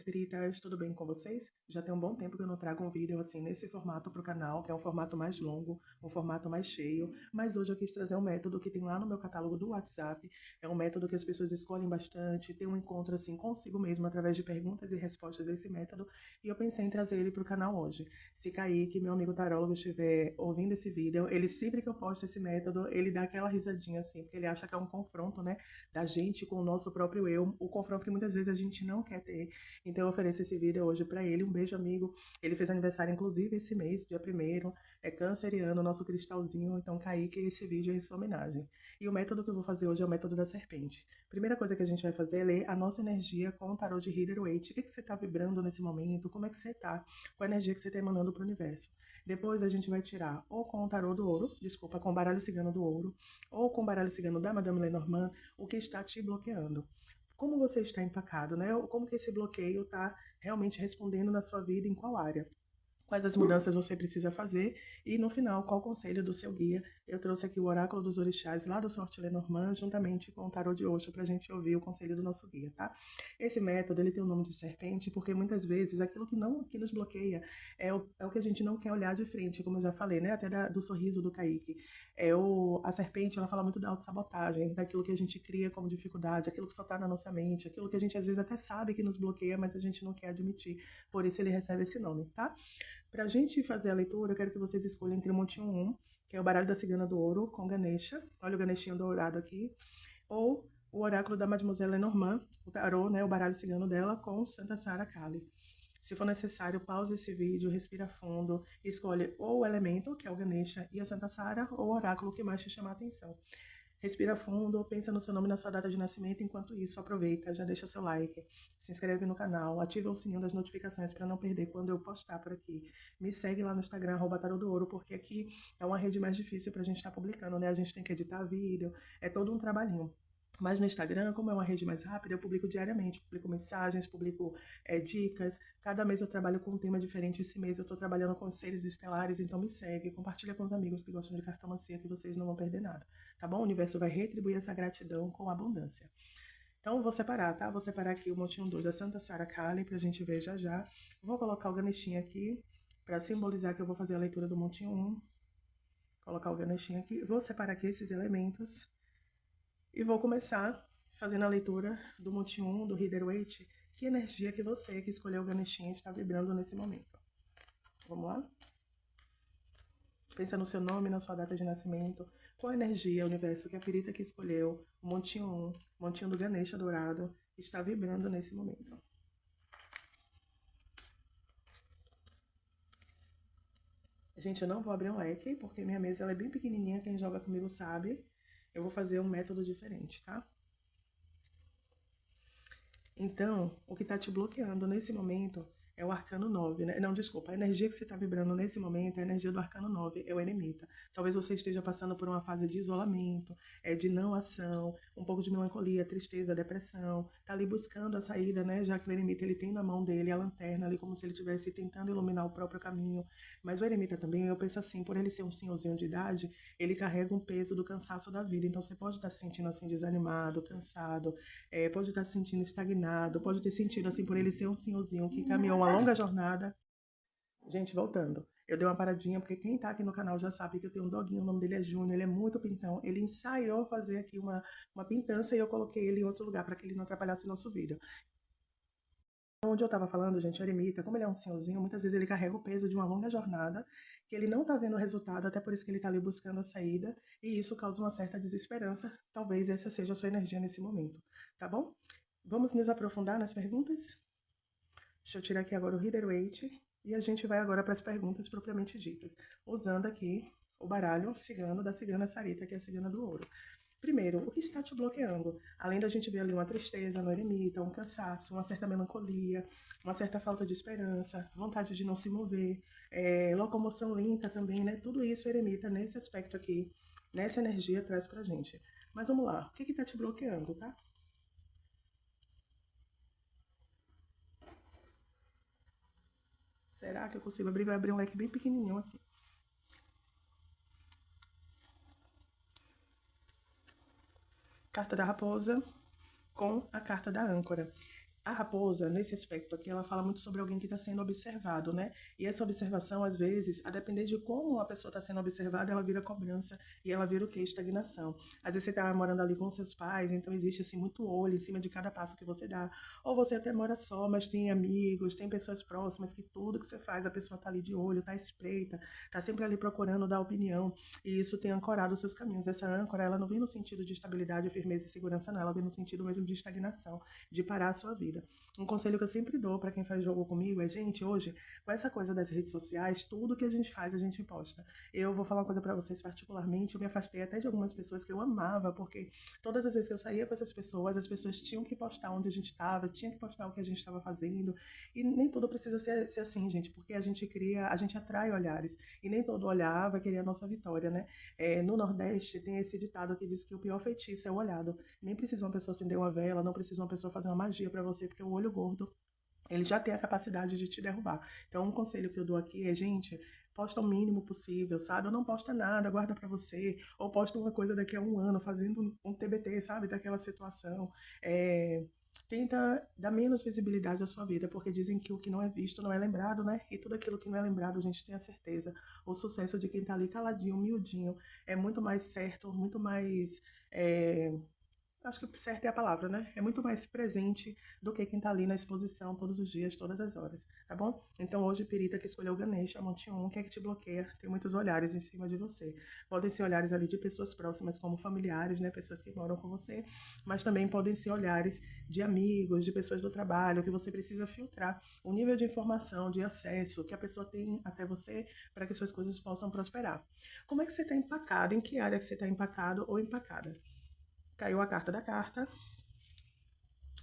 espíritas, tudo bem com vocês? Já tem um bom tempo que eu não trago um vídeo assim nesse formato para o canal, que é um formato mais longo, um formato mais cheio, mas hoje eu quis trazer um método que tem lá no meu catálogo do WhatsApp, é um método que as pessoas escolhem bastante, tem um encontro assim consigo mesmo através de perguntas e respostas desse método, e eu pensei em trazer ele para o canal hoje. Se Kaique, meu amigo tarólogo, estiver ouvindo esse vídeo, ele sempre que eu posto esse método, ele dá aquela risadinha assim, porque ele acha que é um confronto, né, da gente com o nosso próprio eu, o confronto que muitas vezes a gente não quer ter. Então eu ofereço esse vídeo hoje para ele. Um beijo, amigo. Ele fez aniversário, inclusive, esse mês, dia 1º. É canceriano, nosso cristalzinho. Então, Kaique, esse vídeo é em sua homenagem. E o método que eu vou fazer hoje é o método da serpente. Primeira coisa que a gente vai fazer é ler a nossa energia com o tarô de Rider-Waite. O que você está vibrando nesse momento? Como é que você está? Qual a energia que você está emanando para o universo? Depois a gente vai tirar ou com o tarô do ouro, desculpa, com o baralho cigano do ouro, ou com o baralho cigano da Madame Lenormand, o que está te bloqueando. Como você está empacado, né? Como que esse bloqueio está realmente respondendo na sua vida, em qual área? Quais as mudanças você precisa fazer e, no final, qual o conselho do seu guia. Eu trouxe aqui o Oráculo dos Orixás, lá do Sorte Lenormand, juntamente com o Tarô de Osho, para a gente ouvir o conselho do nosso guia, tá? Esse método, ele tem o nome de serpente, porque muitas vezes aquilo que nos bloqueia é o que a gente não quer olhar de frente, como eu já falei, né? Até do sorriso do Kaique. A serpente, ela fala muito da autossabotagem, daquilo que a gente cria como dificuldade, aquilo que só está na nossa mente, aquilo que a gente às vezes até sabe que nos bloqueia, mas a gente não quer admitir. Por isso ele recebe esse nome, tá? Para a gente fazer a leitura, eu quero que vocês escolham entre o Montinho 1, que é o baralho da Cigana do Ouro, com Ganesha. Olha o Ganeshinho dourado aqui. Ou o oráculo da Mademoiselle Lenormand, o tarô, né, o baralho cigano dela, com Santa Sara Kali. Se for necessário, pause esse vídeo, respira fundo, escolhe ou o elemento, que é o Ganesha, e a Santa Sara, ou o oráculo que mais te chamar a atenção. Respira fundo, pensa no seu nome e na sua data de nascimento. Enquanto isso, aproveita, já deixa seu like, se inscreve no canal, ativa o sininho das notificações para não perder quando eu postar por aqui. Me segue lá no Instagram, @tarô_do_ouro, porque aqui é uma rede mais difícil para a gente estar publicando, né? A gente tem que editar vídeo, é todo um trabalhinho. Mas no Instagram, como é uma rede mais rápida, eu publico diariamente, publico mensagens, publico dicas. Cada mês eu trabalho com um tema diferente. Esse mês eu estou trabalhando com os seres estelares, então me segue, compartilha com os amigos que gostam de cartomancia, que vocês não vão perder nada, tá bom? O universo vai retribuir essa gratidão com abundância. Então, vou separar, tá? Vou separar aqui o Montinho 2 da Santa Sara Kali, pra gente ver já já. Vou colocar o Ganeshinho aqui, pra simbolizar que eu vou fazer a leitura do Montinho 1. Colocar o Ganeshinho aqui. Vou separar aqui esses elementos. E vou começar fazendo a leitura do Montinho 1, do Rider-Waite. Que energia que você, que escolheu o Ganeshinho, está vibrando nesse momento. Vamos lá? Pensa no seu nome, na sua data de nascimento. Qual a energia, universo, que a perita que escolheu, o Montinho 1, Montinho do Ganesha dourado, está vibrando nesse momento. Gente, eu não vou abrir um leque, porque minha mesa ela é bem pequenininha, quem joga comigo sabe. Eu vou fazer um método diferente, tá? Então, o que está te bloqueando nesse momento é o arcano 9, né? Não, desculpa, a energia que você está vibrando nesse momento é a energia do arcano 9, é o eremita. Talvez você esteja passando por uma fase de isolamento, de não ação, um pouco de melancolia, tristeza, depressão. Tá ali buscando a saída, né? Já que o eremita ele tem na mão dele a lanterna ali, como se ele estivesse tentando iluminar o próprio caminho. Mas o eremita também, eu penso assim, por ele ser um senhorzinho de idade, ele carrega um peso do cansaço da vida. Então você pode estar se sentindo assim desanimado, cansado, pode estar se sentindo estagnado, pode ter sentido assim por ele ser um senhorzinho que caminhou uma longa jornada. Gente, voltando. Eu dei uma paradinha, porque quem tá aqui no canal já sabe que eu tenho um doguinho, o nome dele é Júnior, ele é muito pintão. Ele ensaiou fazer aqui uma pintança e eu coloquei ele em outro lugar para que ele não atrapalhasse nosso vídeo. Onde eu tava falando, gente, o eremita, como ele é um senhorzinho, muitas vezes ele carrega o peso de uma longa jornada, que ele não tá vendo o resultado, até por isso que ele tá ali buscando a saída, e isso causa uma certa desesperança. Talvez essa seja a sua energia nesse momento, tá bom? Vamos nos aprofundar nas perguntas? Deixa eu tirar aqui agora o Rider-Waite e a gente vai agora para as perguntas propriamente ditas, usando aqui o baralho cigano da cigana Sarita, que é a cigana do ouro. Primeiro, o que está te bloqueando? Além da gente ver ali uma tristeza no eremita, um cansaço, uma certa melancolia, uma certa falta de esperança, vontade de não se mover, locomoção lenta também, né? Tudo isso o eremita, nesse aspecto aqui, nessa energia, traz pra gente. Mas vamos lá, o que está te bloqueando, tá? Será que eu consigo abrir? Vai abrir um leque bem pequenininho aqui. Carta da raposa com a carta da âncora. A raposa, nesse aspecto aqui, ela fala muito sobre alguém que está sendo observado, né? E essa observação, às vezes, a depender de como a pessoa está sendo observada, ela vira cobrança e ela vira o quê? Estagnação. Às vezes você está morando ali com seus pais, então existe assim muito olho em cima de cada passo que você dá. Ou você até mora só, mas tem amigos, tem pessoas próximas que tudo que você faz, a pessoa está ali de olho, está espreita, está sempre ali procurando dar opinião. E isso tem ancorado os seus caminhos. Essa âncora, ela não vem no sentido de estabilidade, firmeza e segurança, não. Ela vem no sentido mesmo de estagnação, de parar a sua vida. Um conselho que eu sempre dou para quem faz jogo comigo é, gente, hoje, com essa coisa das redes sociais, tudo que a gente faz, a gente posta. Eu vou falar uma coisa para vocês particularmente, eu me afastei até de algumas pessoas que eu amava, porque todas as vezes que eu saía com essas pessoas, as pessoas tinham que postar onde a gente estava, tinham que postar o que a gente estava fazendo, e nem tudo precisa ser assim, gente, porque a gente cria, a gente atrai olhares, e nem todo olhar vai querer a nossa vitória, né? No Nordeste tem esse ditado que diz que o pior feitiço é o olhado. Nem precisa uma pessoa acender uma vela, não precisa uma pessoa fazer uma magia para você, porque o olho gordo, ele já tem a capacidade de te derrubar. Então, um conselho que eu dou aqui é, gente, posta o mínimo possível, sabe? Ou não posta nada, guarda para você, ou posta uma coisa daqui a um ano, fazendo um TBT, sabe? Daquela situação. Tenta dar menos visibilidade à sua vida, porque dizem que o que não é visto não é lembrado, né? E tudo aquilo que não é lembrado, a gente tem a certeza. O sucesso de quem tá ali caladinho, miudinho, é muito mais certo, muito mais. Acho que certo é a palavra, né? É muito mais presente do que quem tá ali na exposição todos os dias, todas as horas, tá bom? Então hoje, Pirita, que escolheu o Ganesha, Monte 1, que é que te bloqueia, tem muitos olhares em cima de você. Podem ser olhares ali de pessoas próximas, como familiares, né? Pessoas que moram com você, mas também podem ser olhares de amigos, de pessoas do trabalho, que você precisa filtrar o nível de informação, de acesso que a pessoa tem até você para que suas coisas possam prosperar. Como é que você está empacado? Em que área que você está empacado ou empacada? Caiu a carta da carta,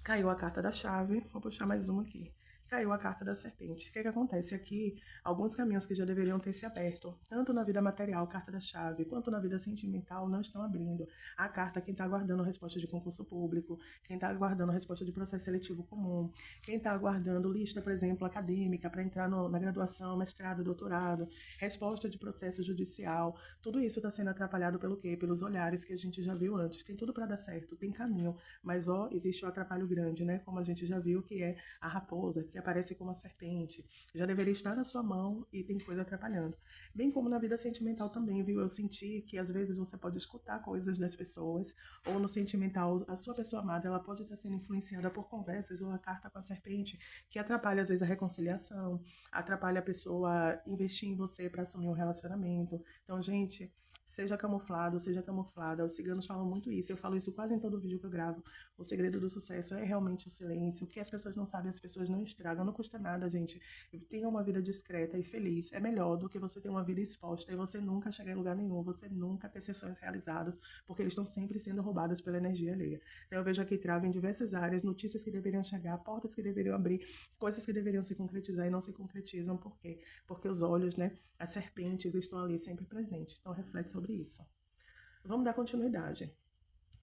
caiu a carta da chave, vou puxar mais uma aqui. Caiu a carta da serpente. O que acontece aqui? Alguns caminhos que já deveriam ter se aberto, tanto na vida material, carta da chave, quanto na vida sentimental, não estão abrindo. A carta, quem está aguardando resposta de concurso público, quem está aguardando resposta de processo seletivo comum, quem está aguardando lista, por exemplo, acadêmica para entrar na graduação, mestrado, doutorado, resposta de processo judicial, tudo isso está sendo atrapalhado pelo quê? Pelos olhares que a gente já viu antes. Tem tudo para dar certo, tem caminho, mas existe o atrapalho grande, né? Como a gente já viu, que é a raposa, que aparece como uma serpente. Já deveria estar na sua mão e tem coisa atrapalhando. Bem como na vida sentimental também, viu? Eu senti que às vezes você pode escutar coisas das pessoas, ou no sentimental, a sua pessoa amada, ela pode estar sendo influenciada por conversas ou a carta com a serpente, que atrapalha às vezes a reconciliação, atrapalha a pessoa investir em você para assumir um relacionamento. Então, gente, seja camuflado, seja camuflada. Os ciganos falam muito isso. Eu falo isso quase em todo vídeo que eu gravo. O segredo do sucesso é realmente o silêncio. O que as pessoas não sabem, as pessoas não estragam. Não custa nada, gente. Tenha uma vida discreta e feliz. É melhor do que você ter uma vida exposta e você nunca chegar em lugar nenhum, você nunca ter seus sonhos realizados, porque eles estão sempre sendo roubados pela energia alheia. Então, eu vejo aqui trava em diversas áreas, notícias que deveriam chegar, portas que deveriam abrir, coisas que deveriam se concretizar e não se concretizam. Por quê? Porque os olhos, né, as serpentes estão ali sempre presentes. Então, reflete sobre isso. Vamos dar continuidade.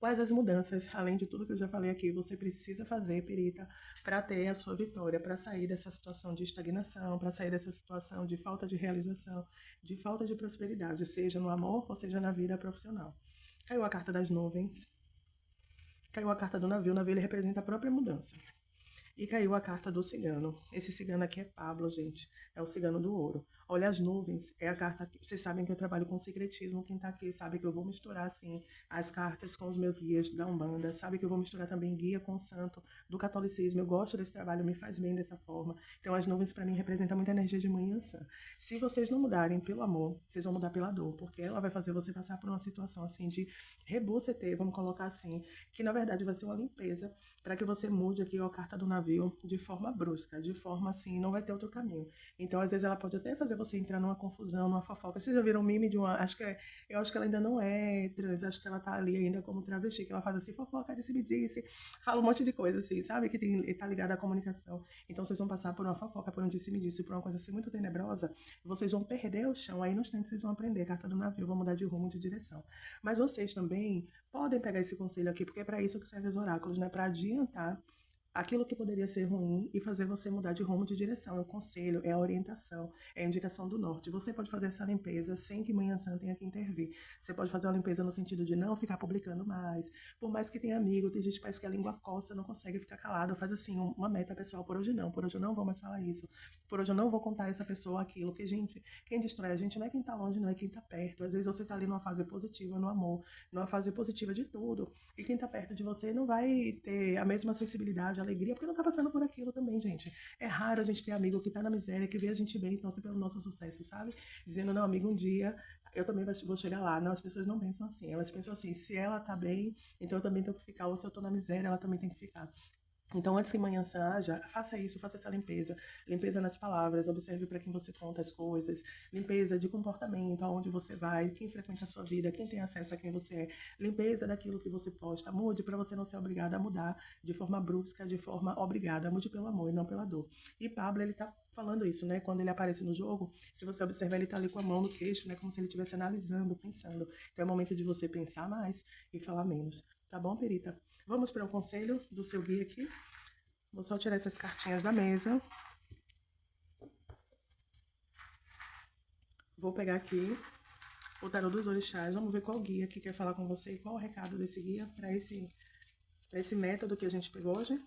Quais as mudanças, além de tudo que eu já falei aqui, você precisa fazer, Pirita, para ter a sua vitória, para sair dessa situação de estagnação, para sair dessa situação de falta de realização, de falta de prosperidade, seja no amor ou seja na vida profissional? Caiu a carta das nuvens, caiu a carta do navio. O navio ele representa a própria mudança. E caiu a carta do cigano. Esse cigano aqui é Pablo, gente. É o cigano do ouro. Olha as nuvens. É a carta que vocês sabem que eu trabalho com secretismo. Quem tá aqui sabe que eu vou misturar, assim, as cartas com os meus guias da Umbanda. Sabe que eu vou misturar também guia com o santo do catolicismo. Eu gosto desse trabalho, me faz bem dessa forma. Então, as nuvens, para mim, representam muita energia de manhã sã. Se vocês não mudarem pelo amor, vocês vão mudar pela dor. Porque ela vai fazer você passar por uma situação, assim, de rebuceter, vamos colocar assim, que na verdade vai ser uma limpeza para que você mude aqui a carta do navio de forma brusca, de forma assim, não vai ter outro caminho. Então, às vezes, ela pode até fazer você entrar numa confusão, numa fofoca. Vocês já viram um meme de uma. Eu acho que ela ainda não é trans, acho que ela tá ali ainda como travesti, que ela faz assim, fofoca, disse, me disse, fala um monte de coisa, assim, sabe? Que tá ligada à comunicação. Então, vocês vão passar por uma fofoca, por um disse, me disse, por uma coisa assim muito tenebrosa, vocês vão perder o chão. Aí, no instante, vocês vão aprender a carta do navio, vão mudar de rumo, de direção. Mas vocês também podem pegar esse conselho aqui, porque é para isso que servem os oráculos, né? Para adiantar aquilo que poderia ser ruim e fazer você mudar de rumo, de direção. É o conselho, é a orientação, é a indicação do norte. Você pode fazer essa limpeza sem que Manhã Sã tenha que intervir. Você pode fazer uma limpeza no sentido de não ficar publicando mais. Por mais que tenha amigo, tem gente que parece que a língua coça, não consegue ficar calado. Faz assim, uma meta pessoal, por hoje não. Por hoje eu não vou mais falar isso. Por hoje eu não vou contar a essa pessoa aquilo. Porque, gente, quem destrói a gente não é quem tá longe, não é quem tá perto. Às vezes você tá ali numa fase positiva, no amor, numa fase positiva de tudo. E quem tá perto de você não vai ter a mesma sensibilidade, alegria, porque não tá passando por aquilo também, gente. É raro a gente ter amigo que tá na miséria, que vê a gente bem e torce pelo nosso sucesso, sabe? Dizendo, não, amigo, um dia eu também vou chegar lá. Não, as pessoas não pensam assim. Elas pensam assim, se ela tá bem, então eu também tenho que ficar. Ou se eu tô na miséria, ela também tem que ficar. Então, antes que Manhã Sã haja, faça isso, faça essa limpeza. Limpeza nas palavras, observe para quem você conta as coisas. Limpeza de comportamento, aonde você vai, quem frequenta a sua vida, quem tem acesso a quem você é. Limpeza daquilo que você posta. Mude para você não ser obrigada a mudar de forma brusca, de forma obrigada. Mude pelo amor e não pela dor. E Pablo, ele tá falando isso, né? Quando ele aparece no jogo, se você observar, ele tá ali com a mão no queixo, né? Como se ele estivesse analisando, pensando. Então é o momento de você pensar mais e falar menos. Tá bom, Perita? Vamos para o conselho do seu guia aqui. Vou só tirar essas cartinhas da mesa. Vou pegar aqui o tarô dos orixás. Vamos ver qual guia que quer falar com você e qual o recado desse guia para esse método que a gente pegou hoje.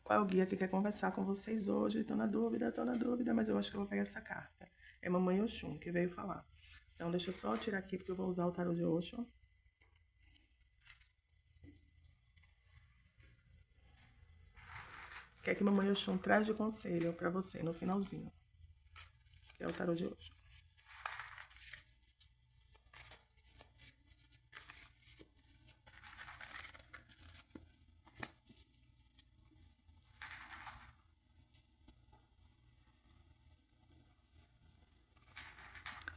Qual é o guia que quer conversar com vocês hoje? Tô na dúvida, mas eu acho que eu vou pegar essa carta. É Mamãe Oxum que veio falar. Então, deixa eu só tirar aqui, porque eu vou usar o tarô de Oxum. O que é que Mamãe Oxum traz de conselho pra você no finalzinho? Que é o tarô de Oxum.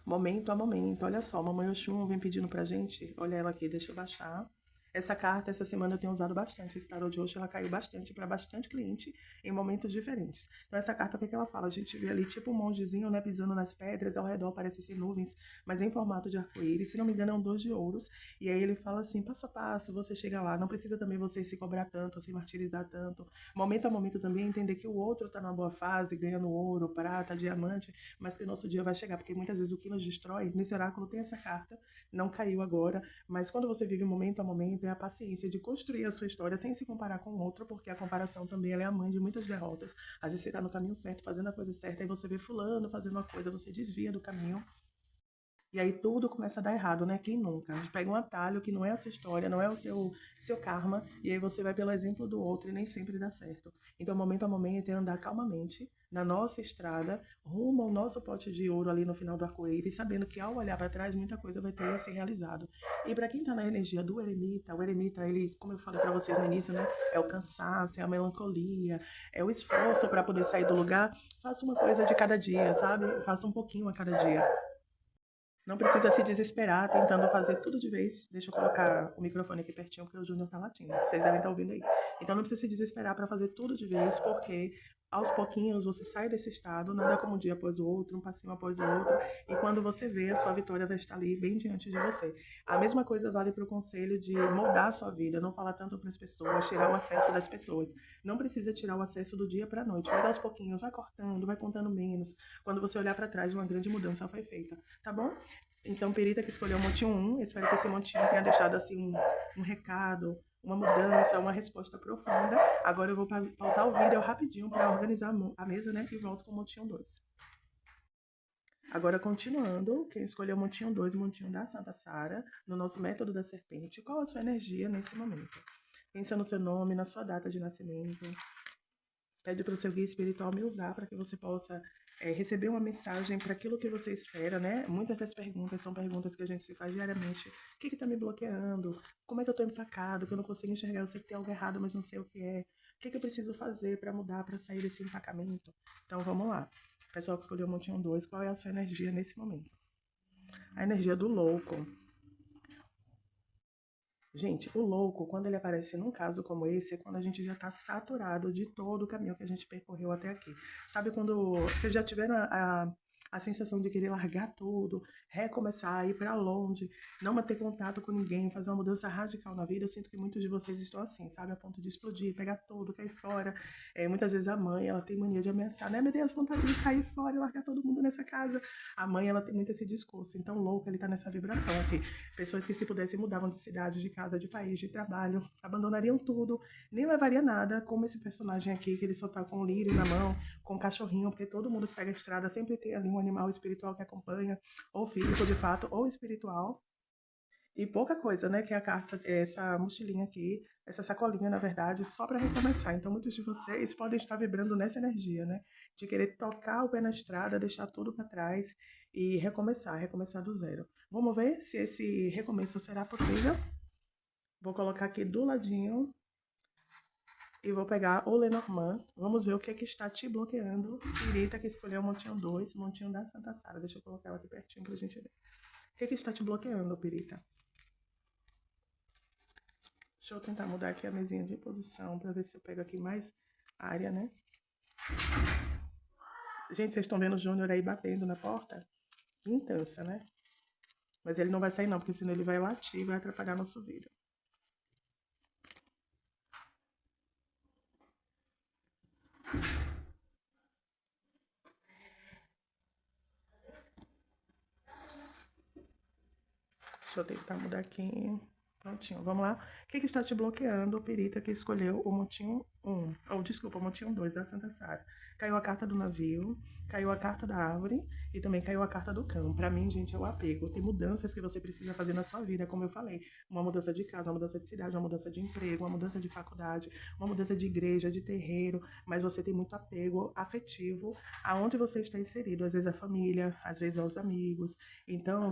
Momento a momento. Olha só, Mamãe Oxum vem pedindo pra gente. Olha ela aqui, deixa eu baixar. Essa carta, essa semana eu tenho usado bastante. Esse tarô de hoje, ela caiu bastante para bastante cliente em momentos diferentes. Então, essa carta, o que é que ela fala? A gente vê ali tipo um mongezinho, né, pisando nas pedras, ao redor parecem ser nuvens, mas em formato de arco-íris. Se não me engano, é um 2 de ouros. E aí ele fala assim, passo a passo, você chega lá. Não precisa também você se cobrar tanto, se martirizar tanto. Momento a momento também entender que o outro tá numa boa fase, ganhando ouro, prata, diamante, mas que o nosso dia vai chegar, porque muitas vezes o que nos destrói, nesse oráculo tem essa carta, não caiu agora, mas quando você vive momento a momento, é a paciência de construir a sua história sem se comparar com o outro, porque a comparação também ela é a mãe de muitas derrotas. Às vezes você está no caminho certo, fazendo a coisa certa, aí você vê fulano fazendo uma coisa, você desvia do caminho. E aí tudo começa a dar errado, né? Quem nunca? A gente pega um atalho que não é a sua história, não é o seu karma, e aí você vai pelo exemplo do outro e nem sempre dá certo. Então, momento a momento é andar calmamente na nossa estrada, rumo ao nosso pote de ouro ali no final do arco-íris, sabendo que ao olhar para trás, muita coisa vai ter a ser realizado. E para quem está na energia do eremita, o eremita, ele, como eu falei para vocês no início, né? É o cansaço, é a melancolia, é o esforço para poder sair do lugar. Faça uma coisa de cada dia, sabe? Faça um pouquinho a cada dia. Não precisa se desesperar tentando fazer tudo de vez. Deixa eu colocar o microfone aqui pertinho, porque o Júnior tá latindo. Vocês devem estar ouvindo aí. Então não precisa se desesperar para fazer tudo de vez, porque aos pouquinhos você sai desse estado, nada como um dia após o outro, um passinho após o outro, e quando você vê, a sua vitória vai estar ali bem diante de você. A mesma coisa vale para o conselho de moldar a sua vida, não falar tanto para as pessoas, tirar o acesso das pessoas. Não precisa tirar o acesso do dia para a noite, mas aos pouquinhos vai cortando, vai contando menos. Quando você olhar para trás, uma grande mudança foi feita, tá bom? Então, Perita que escolheu o montinho 1, espero que esse montinho tenha deixado assim um recado, uma mudança, uma resposta profunda. Agora eu vou pausar o vídeo rapidinho para organizar a mesa, né? E volto com o montinho 2. Agora, continuando, quem escolheu o montinho 2, o montinho da Santa Sara, no nosso método da serpente, qual a sua energia nesse momento? Pensa no seu nome, na sua data de nascimento. Pede para o seu guia espiritual me usar para que você possa receber uma mensagem para aquilo que você espera, né? Muitas das perguntas são perguntas que a gente se faz diariamente. O que está me bloqueando? Como é que eu estou empacado? Que eu não consigo enxergar? Eu sei que tem algo errado, mas não sei o que é. O que eu preciso fazer para mudar, para sair desse empacamento? Então, vamos lá. Pessoal que escolheu o montinho 2, qual é a sua energia nesse momento? A energia do louco. Gente, o louco, quando ele aparece num caso como esse, é quando a gente já está saturado de todo o caminho que a gente percorreu até aqui. Sabe quando vocês já tiveram a sensação de querer largar tudo, recomeçar, ir para longe, não manter contato com ninguém, fazer uma mudança radical na vida? Eu sinto que muitos de vocês estão assim, sabe? A ponto de explodir, pegar tudo, cair fora. Muitas vezes a mãe, ela tem mania de ameaçar, né? Meu Deus, vontade de sair fora e largar todo mundo nessa casa. A mãe, ela tem muito esse discurso. Então, o louco, ele tá nessa vibração aqui. Pessoas que, se pudessem, mudavam de cidade, de casa, de país, de trabalho, abandonariam tudo, nem levaria nada, como esse personagem aqui, que ele só tá com o lírio na mão, com o cachorrinho, porque todo mundo que pega a estrada sempre tem ali um animal espiritual que acompanha, ou físico de fato, ou espiritual. E pouca coisa, né? Que é a carta, essa mochilinha aqui, essa sacolinha, na verdade, só para recomeçar. Então, muitos de vocês podem estar vibrando nessa energia, né? De querer tocar o pé na estrada, deixar tudo para trás e recomeçar, recomeçar do zero. Vamos ver se esse recomeço será possível. Vou colocar aqui do ladinho e vou pegar o Lenormand. Vamos ver o que é que está te bloqueando. Pirita, que escolheu o Montinho 2, Montinho da Santa Sara. Deixa eu colocar ela aqui pertinho pra gente ver. O que é que está te bloqueando, Pirita? Deixa eu tentar mudar aqui a mesinha de posição para ver se eu pego aqui mais área, né? Gente, vocês estão vendo o Júnior aí batendo na porta? Que intensa, né? Mas ele não vai sair não, porque senão ele vai latir e vai atrapalhar nosso vídeo. Deixa eu tentar mudar aqui. Prontinho, vamos lá. O que está te bloqueando? O Pirita que escolheu o Montinho 1. Ou, desculpa, o Montinho 2 da Santa Sara. Caiu a carta do navio, caiu a carta da árvore e também caiu a carta do cão. Pra mim, gente, é o apego. Tem mudanças que você precisa fazer na sua vida, como eu falei. Uma mudança de casa, uma mudança de cidade, uma mudança de emprego, uma mudança de faculdade, uma mudança de igreja, de terreiro. Mas você tem muito apego afetivo aonde você está inserido. Às vezes a família, às vezes aos amigos. Então,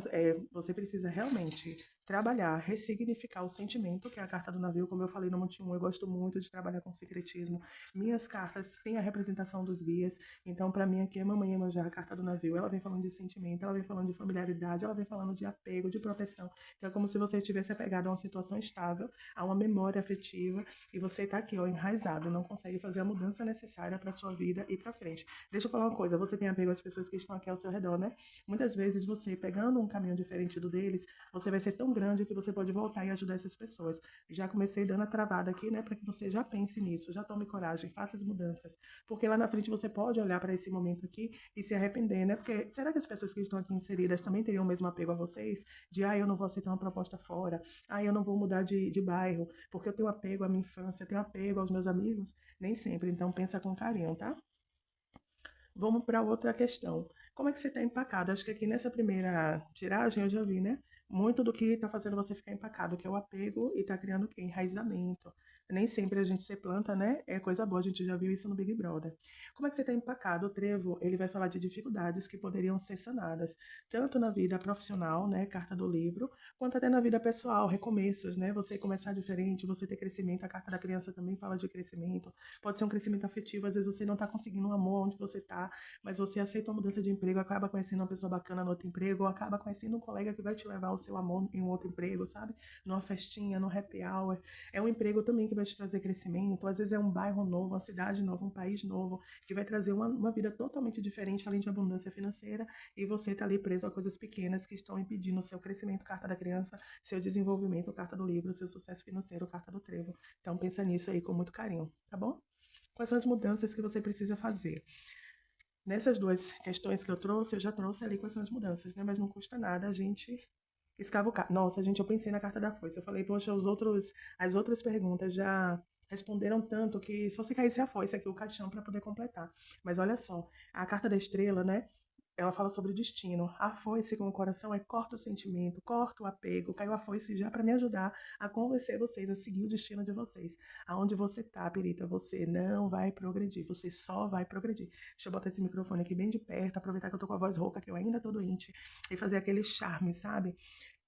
você precisa realmente trabalhar, ressignificar o sentimento, que é a carta do navio, como eu falei no Monte 1, eu gosto muito de trabalhar com secretismo. Minhas cartas têm a representação dos guias, então para mim aqui é Mamãe Iemanjá, a carta do navio. Ela vem falando de sentimento, ela vem falando de familiaridade, ela vem falando de apego, de proteção, que é como se você estivesse apegado a uma situação estável, a uma memória afetiva, e você está aqui, ó, enraizado, não consegue fazer a mudança necessária para sua vida e para frente. Deixa eu falar uma coisa, você tem apego às pessoas que estão aqui ao seu redor, né? Muitas vezes você, pegando um caminho diferente do deles, você vai ser tão grande que você pode voltar e ajudar essas pessoas. Já comecei dando a travada aqui, né, para que você já pense nisso, já tome coragem, faça as mudanças, porque lá na frente você pode olhar para esse momento aqui e se arrepender, né? Porque será que as pessoas que estão aqui inseridas também teriam o mesmo apego a vocês? De, eu não vou aceitar uma proposta fora, eu não vou mudar de bairro, porque eu tenho apego à minha infância, tenho apego aos meus amigos? Nem sempre, então pensa com carinho, tá? Vamos para outra questão. Como é que você está empacado? Acho que aqui nessa primeira tiragem eu já vi, né? Muito do que está fazendo você ficar empacado, que é o apego e está criando o quê? Enraizamento. Nem sempre a gente se planta, né? É coisa boa, a gente já viu isso no Big Brother. Como é que você está empacado? O Trevo, ele vai falar de dificuldades que poderiam ser sanadas, tanto na vida profissional, né? Carta do livro, quanto até na vida pessoal, recomeços, né? Você começar diferente, você ter crescimento. A carta da criança também fala de crescimento. Pode ser um crescimento afetivo, às vezes você não está conseguindo um amor onde você está, mas você aceita uma mudança de emprego, acaba conhecendo uma pessoa bacana no outro emprego, ou acaba conhecendo um colega que vai te levar ao seu amor em um outro emprego, sabe? Numa festinha, no happy hour. É um emprego também que vai te trazer crescimento, às vezes é um bairro novo, uma cidade nova, um país novo, que vai trazer uma vida totalmente diferente, além de abundância financeira, e você está ali preso a coisas pequenas que estão impedindo o seu crescimento, carta da criança, seu desenvolvimento, carta do livro, seu sucesso financeiro, carta do trevo. Então pensa nisso aí com muito carinho, tá bom? Quais são as mudanças que você precisa fazer? Nessas duas questões que eu trouxe, eu já trouxe ali quais são as mudanças, né? Mas não custa nada a gente escavocar. Nossa, gente, eu pensei na carta da foice. Eu falei, poxa, as outras perguntas já responderam tanto que só se caísse a foice aqui, o caixão, para poder completar. Mas olha só, a carta da estrela, né? Ela fala sobre destino. A foice com o coração é corta o sentimento, corta o apego. Caiu a foice já para me ajudar a convencer vocês a seguir o destino de vocês. Aonde você tá, Perita, você não vai progredir. Você só vai progredir. Deixa eu botar esse microfone aqui bem de perto, aproveitar que eu tô com a voz rouca, que eu ainda tô doente, e fazer aquele charme, sabe?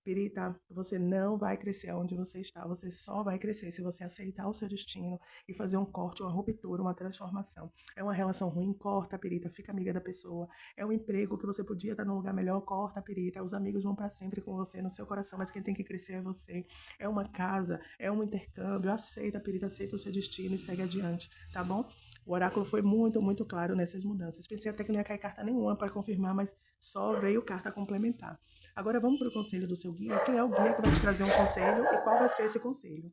Pirita, você não vai crescer onde você está, você só vai crescer se você aceitar o seu destino e fazer um corte, uma ruptura, uma transformação. É uma relação ruim, corta, Pirita, fica amiga da pessoa. É um emprego que você podia estar num lugar melhor, corta, Pirita. Os amigos vão para sempre com você no seu coração, mas quem tem que crescer é você. É uma casa, é um intercâmbio, aceita, Pirita, aceita o seu destino e segue adiante, tá bom? O oráculo foi muito, muito claro nessas mudanças. Pensei até que não ia cair carta nenhuma para confirmar, mas só veio carta complementar. Agora vamos para o conselho do seu guia. Quem é o guia que vai te trazer um conselho e qual vai ser esse conselho?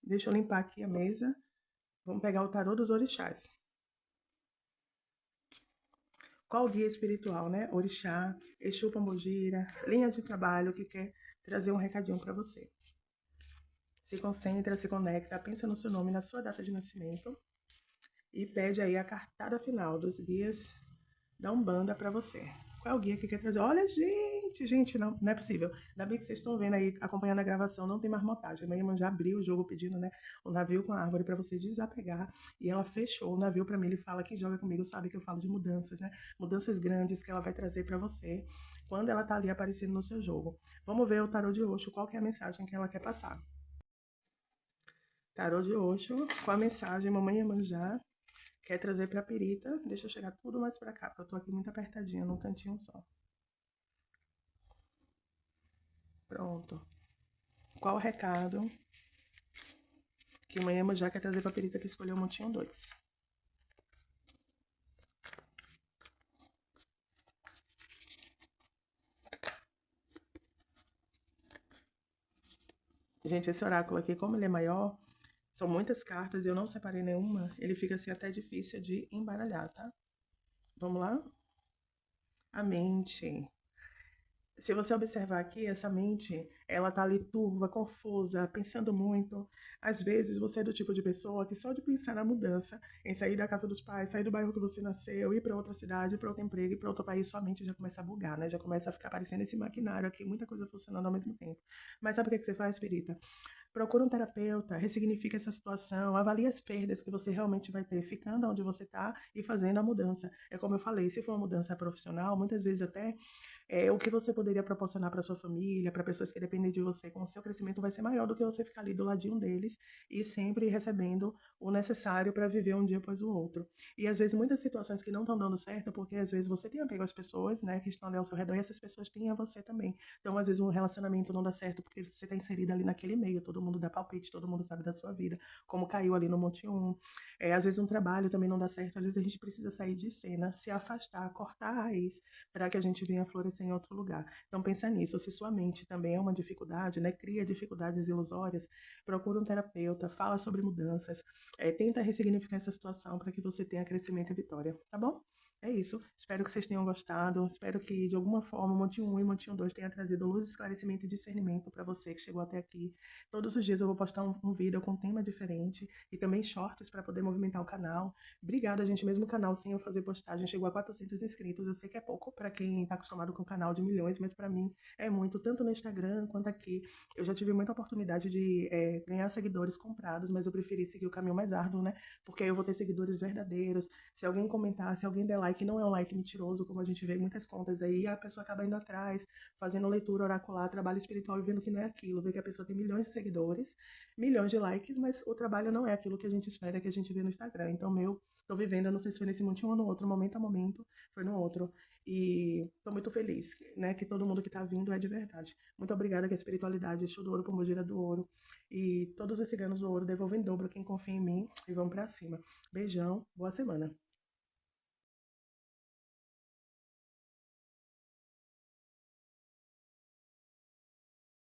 Deixa eu limpar aqui a mesa. Vamos pegar o tarô dos orixás. Qual o guia espiritual, né? Orixá, Exu Pombogira, linha de trabalho que quer trazer um recadinho para você. Se concentra, se conecta, pensa no seu nome, na sua data de nascimento e pede aí a cartada final dos guias da Umbanda para você. Qual é o guia que quer trazer? Olha, gente, não é possível. Ainda bem que vocês estão vendo aí, acompanhando a gravação, não tem mais montagem. A minha irmã já abriu o jogo pedindo, né, o navio com a árvore para você desapegar. E ela fechou o navio para mim. Ele fala que joga comigo, sabe que eu falo de mudanças, né? Mudanças grandes que ela vai trazer para você quando ela tá ali aparecendo no seu jogo. Vamos ver o tarô de Oxo, qual que é a mensagem que ela quer passar. Tarô de Oxo, com a mensagem Mamãe Iemanjá quer trazer pra Pirita. Deixa eu chegar tudo mais pra cá, porque eu tô aqui muito apertadinha, num cantinho só. Pronto. Qual o recado que Mãe Iemanjá quer trazer pra Pirita que escolheu o montinho 2? Gente, esse oráculo aqui, como ele é maior, são muitas cartas e eu não separei nenhuma, ele fica assim até difícil de embaralhar, tá? Vamos lá? A mente. Se você observar aqui, essa mente, ela tá ali turva, confusa, pensando muito. Às vezes você é do tipo de pessoa que só de pensar na mudança, em sair da casa dos pais, sair do bairro que você nasceu, ir para outra cidade, para outro emprego, ir para outro país, sua mente já começa a bugar, né? Já começa a ficar parecendo esse maquinário aqui, muita coisa funcionando ao mesmo tempo. Mas sabe o que você faz, Pirita? Procura um terapeuta, ressignifica essa situação, avalie as perdas que você realmente vai ter ficando onde você está e fazendo a mudança. É como eu falei, se for uma mudança profissional, muitas vezes até o que você poderia proporcionar para sua família, para pessoas que dependem de você, com o seu crescimento vai ser maior do que você ficar ali do ladinho deles e sempre recebendo o necessário para viver um dia após o outro. E às vezes muitas situações que não estão dando certo, porque às vezes você tem apego às pessoas, né, que estão ali ao seu redor e essas pessoas têm a você também. Então, às vezes um relacionamento não dá certo porque você está inserida ali naquele meio, todo mundo dá palpite, todo mundo sabe da sua vida, como caiu ali no Monte 1. Às vezes um trabalho também não dá certo, às vezes a gente precisa sair de cena, se afastar, cortar a raiz para que a gente venha florescer em outro lugar. Então pensa nisso, se sua mente também é uma dificuldade, né, cria dificuldades ilusórias, procura um terapeuta, fala sobre mudanças, tenta ressignificar essa situação para que você tenha crescimento e vitória, tá bom? É isso. Espero que vocês tenham gostado. Espero que, de alguma forma, o Monte 1 e o Monte 2 tenha trazido luz, esclarecimento e discernimento para você que chegou até aqui. Todos os dias eu vou postar um vídeo com um tema diferente e também shorts para poder movimentar o canal. Obrigada, gente. Mesmo o canal sem eu fazer postagem chegou a 400 inscritos. Eu sei que é pouco para quem está acostumado com um canal de milhões, mas para mim é muito, tanto no Instagram quanto aqui. Eu já tive muita oportunidade de ganhar seguidores comprados, mas eu preferi seguir o caminho mais árduo, né? Porque aí eu vou ter seguidores verdadeiros. Se alguém comentar, se alguém der like, não é um like mentiroso, como a gente vê em muitas contas aí, a pessoa acaba indo atrás, fazendo leitura oracular, trabalho espiritual e vendo que não é aquilo, vê que a pessoa tem milhões de seguidores, milhões de likes, mas o trabalho não é aquilo que a gente espera, que a gente vê no Instagram. Então, tô vivendo, eu não sei se foi nesse monte ou no outro, momento a momento, foi no outro. E tô muito feliz, né, que todo mundo que tá vindo é de verdade. Muito obrigada que a espiritualidade, Exu do Ouro, Pombogira do Ouro e todos os ciganos do ouro devolvem em dobro quem confia em mim e vamos pra cima. Beijão, boa semana.